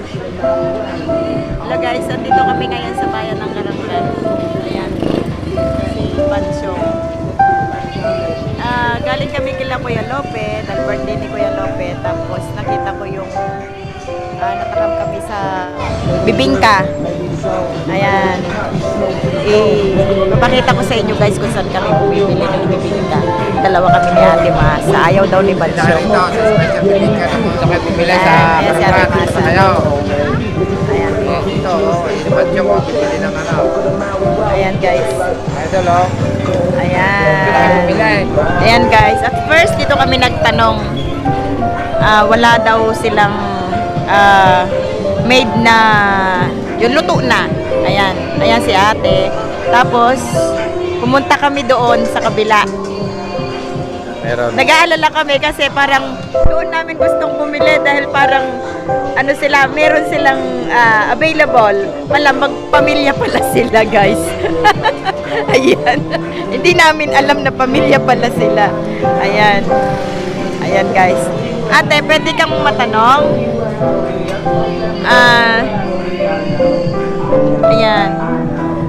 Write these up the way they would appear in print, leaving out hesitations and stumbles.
Hello guys, andito kami ngayon sa bayan ng Karanglan. Ayan, si Pancho. Galing kami kila Kuya Lope, dahil birthday ni Kuya Lope. Tapos nakita ko yung natakam kami sa bibingka. Ayan. Papakita ko sa inyo guys kung saan kami bumibili ng bibingka. Dalawa kami ni Ate Masa. Ayaw daw ni Pancho. Ito, sa bibingka na po. Ito kayo bibili sa pagkakas. Ayaw. Ayan. Ito, si Pancho mo, bibili ng ano. Ayan guys. Ito, lo. Ayan. Ayan guys. At first, dito kami nagtanong. Wala daw silang made na yung luto na. Ayan. Ayan si ate. Tapos, pumunta kami doon sa kabila. Meron. Nag-aalala kami kasi parang doon namin gustong bumili dahil parang ano sila, meron silang available. Pala, magpamilya pala sila guys. Ayan. Hindi namin alam na pamilya pala sila. Ayan. Ayan guys. Ate, pwede kang matanong? Ayan.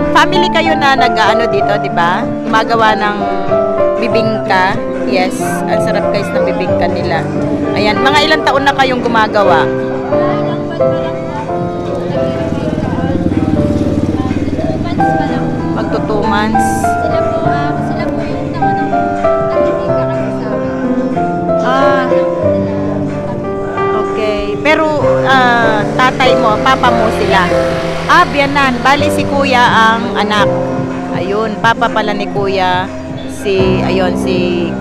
Family kayo na nag-ano dito, di ba? Gumagawa ng bibingka. Yes, ang sarap guys ng bibingka nila. Ayan, mga ilang taon na kayong gumagawa? Magto 2 months. Sila po yung nagtitinda kasi sa amin. Okay. Pero tatay mo, papa mo sila. Biyanan. Bali si kuya ang anak. Ayun, papa pala ni kuya si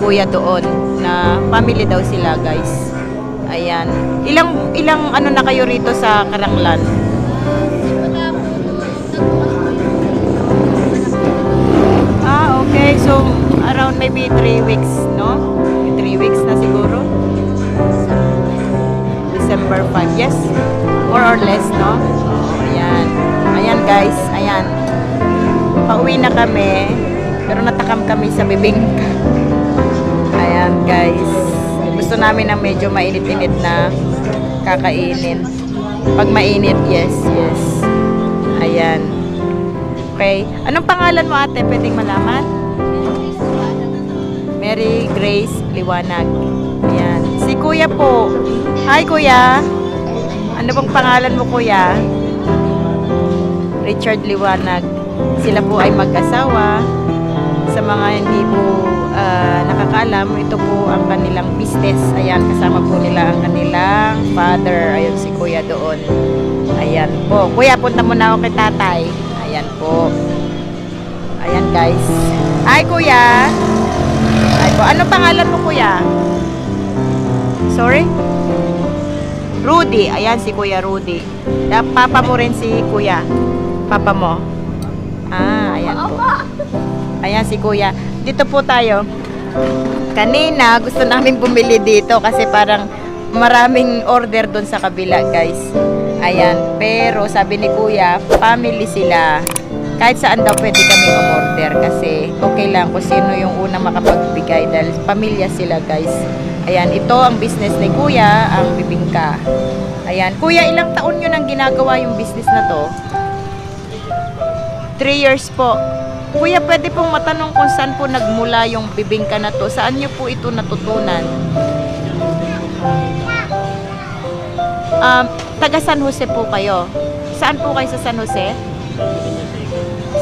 kuya doon na family daw sila guys. Ayan. Ilang ano na kayo rito sa Karanglan? Simula po nung nagbukas po yung Okay. So around maybe 3 weeks, no? 3 weeks na siguro. December 5. Yes. More or less, no? Ayan. Ayan guys. Ayan. Pauwi na kami. Pero natakam kami sa bibingka. Ayan guys. Gusto namin ng medyo mainit-init na kakainin. Pag mainit, yes. Ayan. Okay. Anong pangalan mo ate? Pwedeng malaman? Mary Grace Liwanag. Ayan. Si kuya po. Hi kuya. Ano bang pangalan mo kuya? Richard Liwanag. Sila po ay mag-asawa. Sa mga hindi po nakakaalam, ito po ang kanilang business. Ayan, kasama po nila ang kanilang father. Ayun si kuya doon. Ayan po. Kuya, punta muna ako kay tatay. Ayan po. Ayan guys. Hi kuya. Hi po. Ano pangalan mo kuya? Sorry? Rudy. Ayan si kuya Rudy. Papa mo rin si kuya. Papa mo. Ayan po. Ayan si kuya. Dito po tayo. Kanina, gusto namin bumili dito kasi parang maraming order doon sa kabila, guys. Ayan. Pero sabi ni kuya, family sila. Kahit saan daw pwede kami umorder kasi okay lang kung sino yung unang makapagbigay dahil pamilya sila, guys. Ayan. Ito ang business ni kuya, ang bibingka. Ayan. Kuya, ilang taon nyo nang ginagawa yung business na to? 3 years po. Kuya, pwede pong matanong kung saan po nagmula yung bibingka na to? Saan nyo po ito natutunan? Taga San Jose po kayo. Saan po kayo sa San Jose?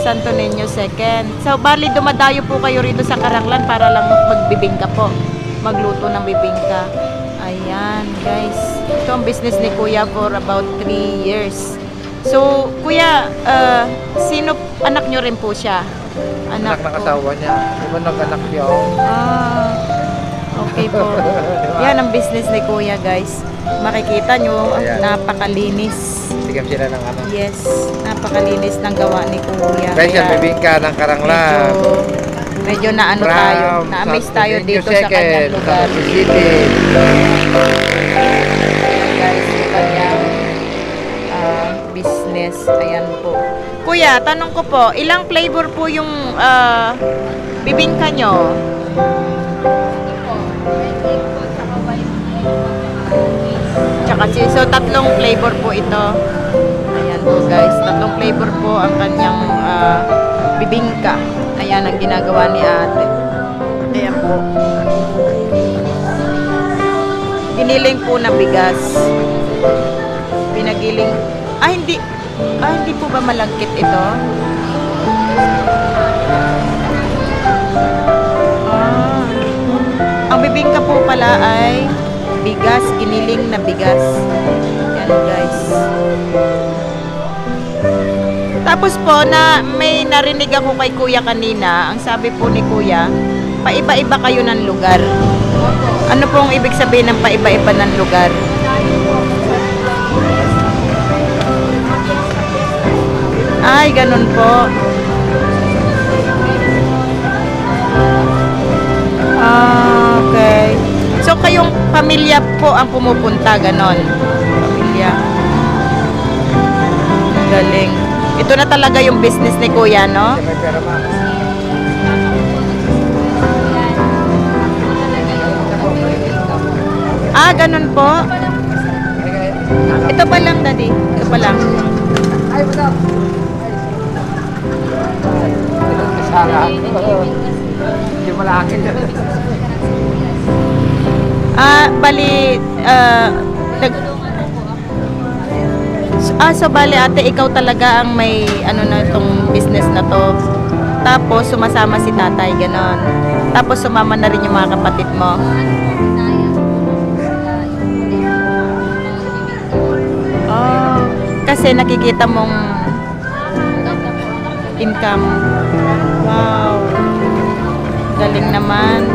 Santo Niño Second. So, bali dumadayo po kayo rito sa Karanglan para lang magbibingka po. Magluto ng bibingka. Ayan, guys. Ito ang business ni Kuya for about 3 years. So, kuya, sino, anak nyo rin po siya? Anak ng asawa niya. Iba nag-anak niya. Okay po. Yan ang business ni kuya, guys. Makikita nyo, napakalinis. Bigyan sila ng ano. Yes, napakalinis ng gawa ni kuya. Guys, yan, bibingka ng Karanglan. Medyo na ano tayo, na-amaze tayo dito sa kanyang lugar. City. Guys, yung kanyang business. Ayan po. Kuya, tanong ko po, ilang flavor po yung bibingka nyo? Ito po, red egg po, tsaka white egg po, tsaka tsaka cheese. So, tatlong flavor po ito. Ayan po guys, tatlong flavor po ang kanyang bibingka. Ayan ang ginagawa ni ate. Ayan po. Giniling po na bigas. Pinagiling. Hindi po ba malangkit ito? Ang bibingka po pala ay bigas, giniling na bigas. Yan guys. Tapos po na may narinig ako kay kuya kanina. Ang sabi po ni kuya, paiba-iba kayo ng lugar. Ano pong ibig sabihin ng paiba-iba ng lugar? Ay, ganun po. Okay. So, kayong pamilya po ang pumupunta, ganon. Pamilya. Galing. Ito na talaga yung business ni kuya, no? May pera ma. Ganun po. Ito pa lang, daddy. Ito pa lang. Ay, what's up? Kasala. Hindi mo lakin. Bali, so bali ate, ikaw talaga ang may ano na itong business na to. Tapos sumasama si tatay, ganon. Tapos sumama na rin yung mga kapatid mo. Oh, kasi nakikita mong income. Wow. Galing naman.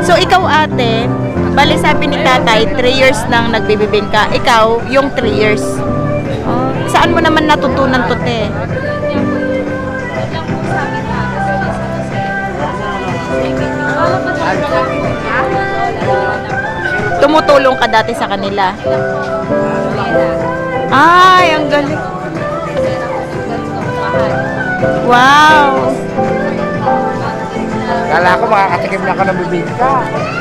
So ikaw ate, bali sabi ni tatay, 3 years nang nagbibibingka. Ikaw, yung 3 years. Oh, saan mo naman natutunan to, te? Tumutulong ka dati sa kanila? Ay, ang galing. Wow. Kala ko makakatikim na ako ng bibingka.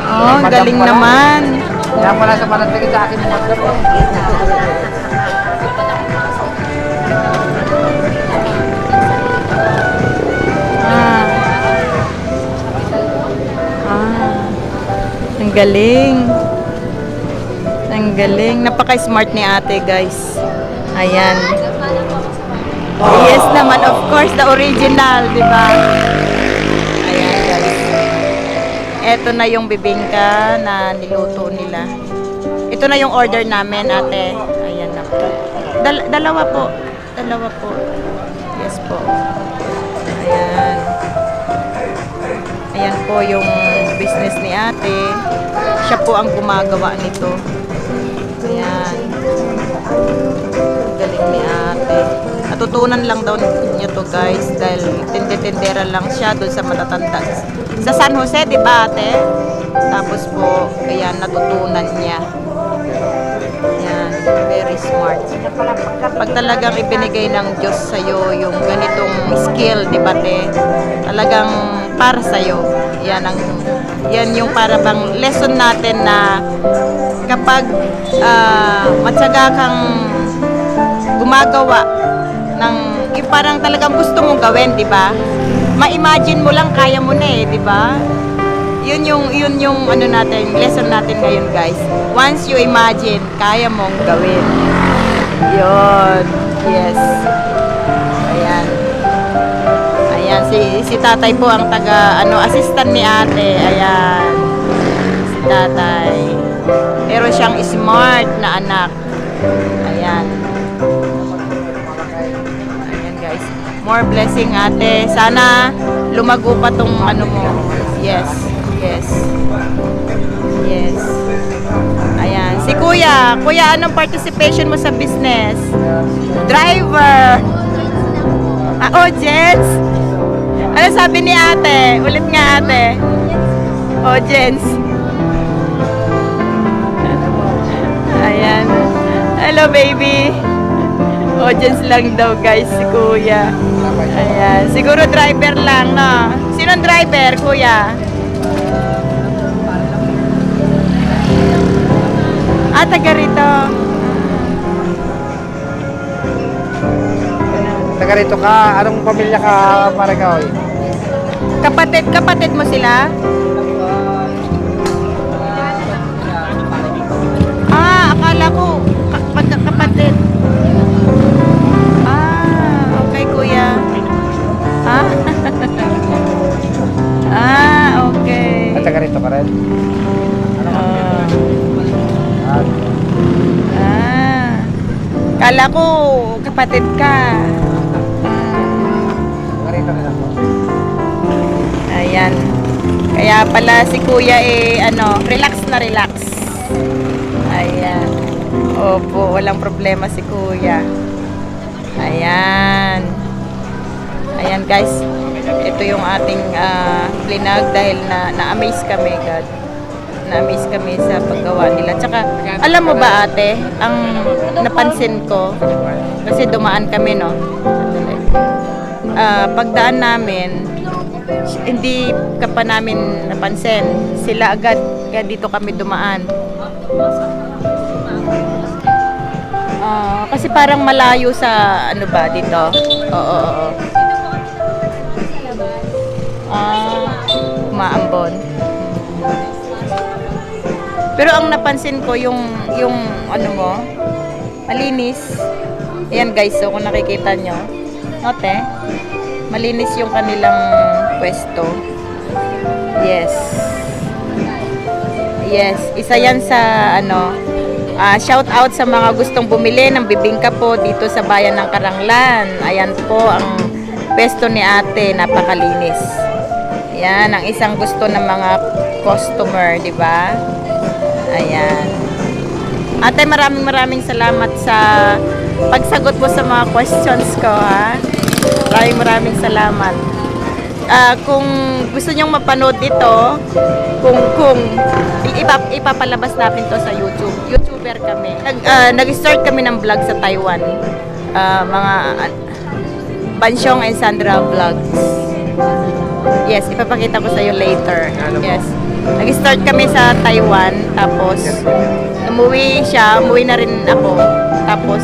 Oh, ang galing naman. Kaya pala sa panatigil sa akin mga gabi. Ang galing. Ang galing. Napaka-smart ni ate, guys. Ayan. Yes naman, of course, the original, di ba? Ayan, guys. Ito na yung bibingka na niluto nila. Ito na yung order namin, ate. Ayan na po. Dalawa po. Dalawa po. Yes po. Ayan. Ayan po yung business ni ate. Siya po ang gumagawa nito. Ayan. Galing ni ate. Natutunan lang daw niya to, guys, dahil tinde-tindera lang siya doon sa matatanda. Sa San Jose, di ba ate? Tapos po, ayan, natutunan niya. Ayan, very smart. Pag talagang ibinigay ng Diyos sa'yo yung ganitong skill, di ba te? Talagang para sa'yo. Yan yung para bang lesson natin na kapag matyaga kang gumagawa ng yung parang talagang gusto mong gawin, di ba? Ma-imagine mo lang, kaya mo na di ba? Yun yung ano natin, lesson natin ngayon, guys. Once you imagine, kaya mong gawin. Yun. Yes. Ayan. Ayan, si tatay po ang assistant ni ate. Ayan. Si tatay. Pero siyang smart na anak. Ayan. Ayan, guys. More blessing, ate. Sana lumago pa tong ano mo. Yes. Yes. Yes. Ayan. Si kuya. Kuya, anong participation mo sa business? Driver. Jens. Ano sabi ni ate? Ulit nga, ate. Jens. Ayan. Hello, baby. Jens lang daw, guys, si kuya. Ayan. Siguro driver lang, no? Sinong driver, kuya? Ah, taga rito. Taga rito ka, anong pamilya ka, Maricoy? Kapatid mo sila? Ah, akala ko kapatid. Ah, okay kuya. Ah, ah, okay. At taga rito ka rin? Ah, ah. Kala ko kapatid ka. Taga rito rin ako. Ayan. Kaya pala si kuya relax na relax. Ayan. Opo, walang problema si kuya. Ayan. Ayan guys. Ito yung ating plinag dahil na-amaze kami, God. Na-amaze kami sa paggawa nila. Tsaka, alam mo ba ate, ang napansin ko, kasi dumaan kami, no? Sandali. Pagdaan namin, hindi ka pa namin napansin. Sila agad, kaya dito kami dumaan. Kasi parang malayo sa, ano ba, dito? Oo. Maambon. Pero ang napansin ko, yung ano mo, malinis. Ayan guys, so kung nakikita nyo, note, malinis yung kanilang pwesto. Yes. Yes, isa yan sa shout out sa mga gustong bumili ng bibingka po dito sa bayan ng Karanglan. Ayan po ang pwesto ni ate, napakalinis. Yan ang isang gusto ng mga customer, di ba? Ayan. Ate, maraming salamat sa pagsagot mo sa mga questions ko, ha. Maraming salamat. Kung gusto nyong mapanood dito, kung ipapalabas natin to sa YouTube. YouTuber kami. Nag-start kami ng vlog sa Taiwan. Mga Bansyong and Sandra Vlogs. Yes, ipapakita ko sa iyo later. Yes. Nag-start kami sa Taiwan, tapos umuwi na rin ako. Tapos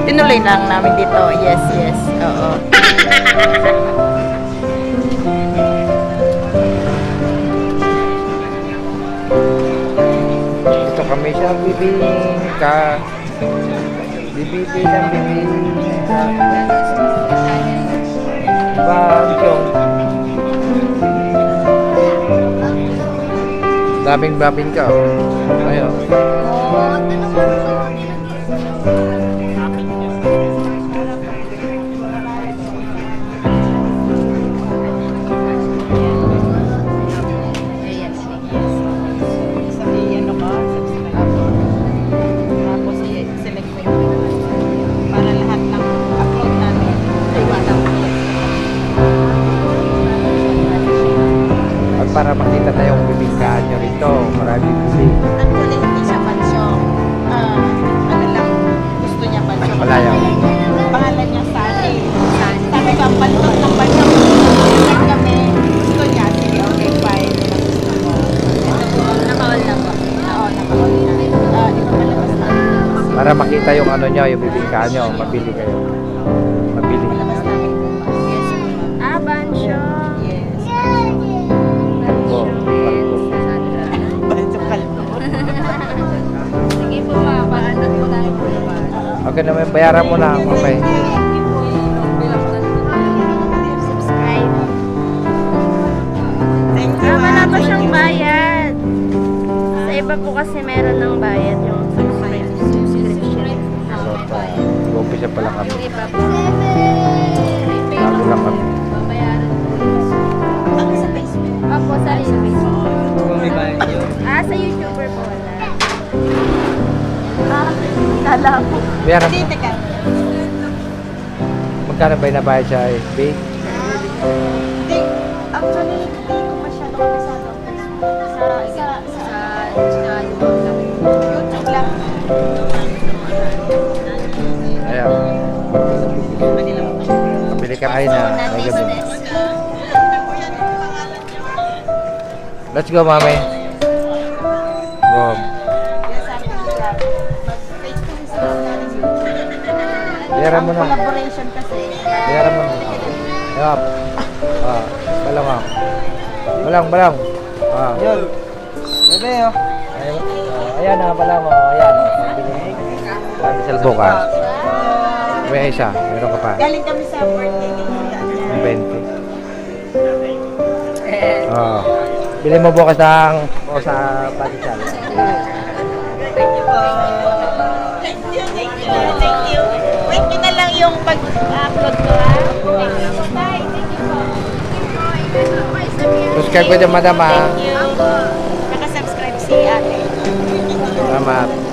tinuloy lang namin dito. Yes. Oo. Ito kami sa bibingka. Bibili ng bibingka. Bagyong. Daming babingka. Ayun. Para makita na yung bibingkaan nyo rito. Maraming bibili. Actually, hindi siya pansyon. Ano lang, gusto niya pansyon. Malayaw. Pangalan niya Sani. Sabi ko, ang pantot ng pansyon. Check kami. Gusto niya. Sige, okay, fine. Gusto mo. Naka-all na po. Naka-all na. Ipapalabas namin. Para makita yung ano nyo, yung bibingkaan nyo. Mabili kayo. Mabili. Ipapalabas namin po. Yes, po. Bansyo. Yes. Oh, Sige po, paano po tayo po ba? okay naman, bayaran mo na. Okay. Subscribe. Thank you. Wala pa siyang bayad. Sa iba po kasi meron ng bayad yung subscription. Mag-umpisa pa lang kami. Yung iba po. Bago lang kami. Babayaran po. Sa Facebook. Opo, sa Facebook. yun. Sa YouTuber po wala. Kala ko. Bayaran. Hindi, teka. Magkano ba yung nabayad sa FB? Hindi. Actually, hindi ko masyado kabisado. Sa YouTube lang. Ayan. Pabili ka kayo na. May gabi. Let's go, mami. Go. Yes, sabi ko siya. Bayaran mo na. Collaboration kasi. Bayaran mo na. Yup. Balang ah. Balang. Yun. Bebe oh. Ayan na, balang oh. Ayan. Pandesal bukas. May isa. Meron ka pa. Galing kami sa birthday ni Kuya. 20. Bili mo bukas ng o sa pandesal. Thank you po. Thank you. Wait nyo na lang yung pag-upload ko ha. Thank you po, bye. Thank you po. Subscribe ko dyan, madam ah. Thank you. Nakasubscribe si ate. Salamat.